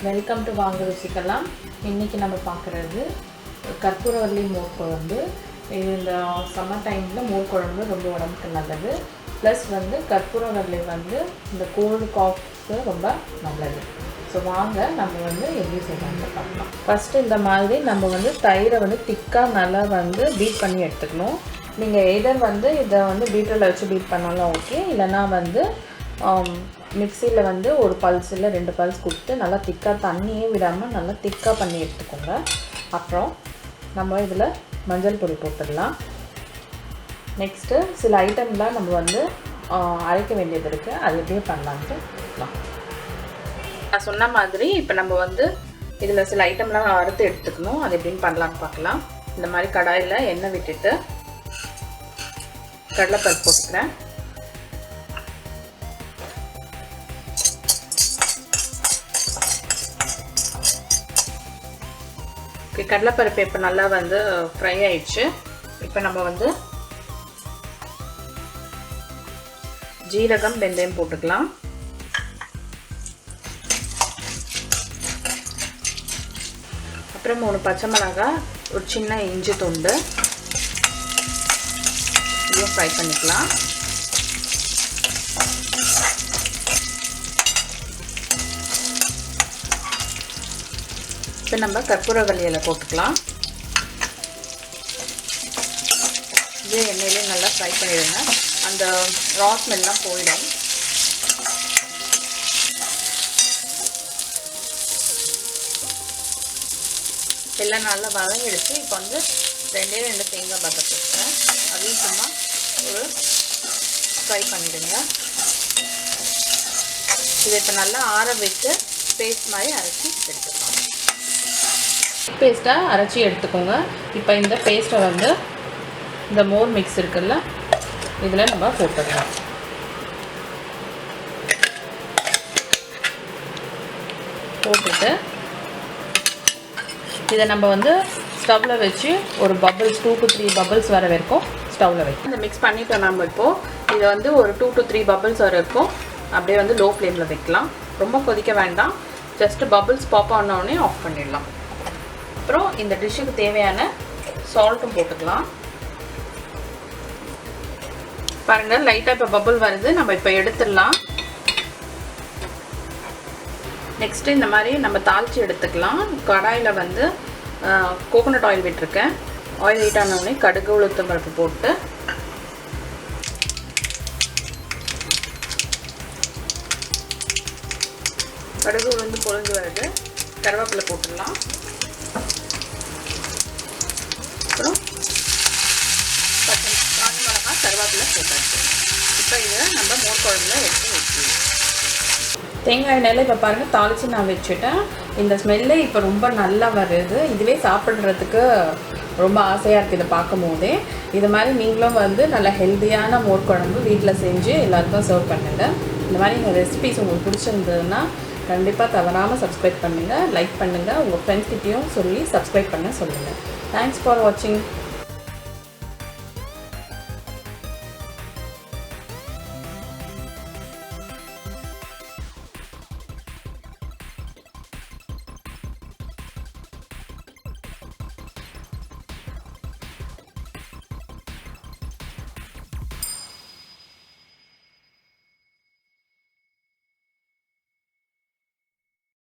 Welcome to வாங்க ருசிக்கலாம். இன்றைக்கி நம்ம பார்க்குறது கற்பூரவல்லி மோர் குழம்பு. இது இந்த சம்மர் டைமில் மோர் குழம்பு ரொம்ப உடம்புக்கு நல்லது. ப்ளஸ் கற்பூரவல்லி இந்த கோல்டு காஃப்க்கு ரொம்ப நல்லது. ஸோ வாங்க நம்ம எப்படி செய்யலாம்னு பார்க்கலாம். ஃபஸ்ட்டு இந்த மாதிரி நம்ம தயிரை திக்காக நல்லா பீட் பண்ணி எடுத்துக்கணும். நீங்கள் எதர் இதை பீட்டரில் வச்சு பீட் பண்ணாலும் ஓகே, இல்லைனா மிக்சியில் ஒரு பல்ஸ் இல்லை 2 பல்ஸ் கொடுத்து நல்லா திக்காக தண்ணியே விடாமல் நல்லா திக்காக பண்ணி எடுத்துக்கோங்க. அப்புறம் நம்ம இதில் மஞ்சள் பொடி போட்டுடலாம். நெக்ஸ்ட்டு சில ஐட்டம்லாம் நம்ம அரைக்க வேண்டியது இருக்குது. அது எப்படியே பண்ணலான்ட்டு பார்க்கலாம். நான் சொன்ன மாதிரி இப்போ நம்ம இதில் சில ஐட்டம்லாம் அறுத்து எடுத்துக்கணும். அது எப்படின்னு பண்ணலான்னு பார்க்கலாம். இந்த மாதிரி கடாயில் எண்ணெய் விட்டுட்டு கடலைப்பருப்பு போட்டுக்கிறேன். கடலைப்பருப்பு இப்போ நல்லா ஃப்ரை ஆயிடுச்சு. இப்போ நம்ம ஜீரகம் வெந்தயம் போட்டுக்கலாம். அப்புறம் 3 பச்சை மிளகாய், ஒரு சின்ன இஞ்சி துண்டு இதையும் ஃப்ரை பண்ணிக்கலாம். இப்போ நம்ம கற்பூரவல்லி இலை போட்டுக்கலாம். இதே எண்ணெயிலே நல்லா ஃப்ரை பண்ணிடுங்க. அந்த ரா ஸ்மெல்லாம் போயிடும். எல்லாம் நல்லா வதங்கிடுச்சு. இப்போ 2 தேங்காய் பத்தை போட்டுக்கிறேன். அதையும் சும்மா ஒரு ஃப்ரை பண்ணிடுங்க. இதை இப்போ நல்லா ஆற விட்டு பேஸ்ட் மாதிரி அரைச்சி எடுத்துக்கலாம். பேஸ்ட்டாக அரைச்சி எடுத்துக்கோங்க. இப்போ இந்த பேஸ்ட்டை இந்த மோர் மிக்ஸ் இருக்குல்ல, இதில் நம்ம போட்டுக்கலாம். போட்டுட்டு இதை நம்ம ஸ்டவ்வில் வச்சு ஒரு பபிள்ஸ் 2 to 3 பபிள்ஸ் வர வரைக்கும் ஸ்டவ்வில் வைக்கும். இந்த மிக்ஸ் பண்ணிட்டோம். நம்ம இப்போது இதை ஒரு 2 to 3 பபிள்ஸ் வர இருக்கும் அப்படியே லோ ஃப்ளேமில் வைக்கலாம். ரொம்ப கொதிக்க வேண்டாம். ஜஸ்ட்டு பபிள்ஸ் பாப் ஆனோடனே ஆஃப் பண்ணிடலாம். அப்புறம் இந்த டிஷ்ஷுக்கு தேவையான சால்ட்டும் போட்டுக்கலாம். பாருங்கள், லைட்டாக இப்போ பபிள் வருது. நம்ம இப்போ எடுத்துடலாம். நெக்ஸ்ட்டு இந்த மாதிரி நம்ம தாளித்து எடுத்துக்கலாம். கடாயில் கோகோனட் ஆயில் விட்டுருக்கேன். ஆயில் ஹீட் ஆனோடனே கடுகு உளுத்தம் பருப்பு போட்டு கடுகு உளுந்து பொழிஞ்சு வருது. கருவேப்பிலை போட்டுடலாம். அப்புறம் காஞ்ச மிளகாய், கருவேப்பிலை போட்டாச்சு. இப்போ இதை நம்ம மோர் குழம்புல எடுத்து வச்சுக்கலாம். தேங்காய் எண்ணெயில் இப்போ பாருங்கள் தாளித்து நான் வச்சுட்டேன். இந்த ஸ்மெல்லே இப்போ ரொம்ப நல்லா வருது. இதுவே சாப்பிட்றதுக்கு ரொம்ப ஆசையாக இருக்குது இதை பார்க்கும் போதே. இது மாதிரி நீங்களும் நல்ல ஹெல்த்தியான மோர் குழம்பு வீட்டில் செஞ்சு எல்லாருக்கும் சர்வ் பண்ணுங்கள். இந்த மாதிரி இந்த ரெசிபிஸ் உங்களுக்கு பிடிச்சிருந்ததுன்னா கண்டிப்பாக தவறாமல் சப்ஸ்கிரைப் பண்ணுங்கள், லைக் பண்ணுங்கள், உங்கள் ஃப்ரெண்ட்ஸ்கிட்டையும் சொல்லி சப்ஸ்கிரைப் பண்ண சொல்லுங்கள். தேங்க்ஸ் ஃபார் வாட்சிங்.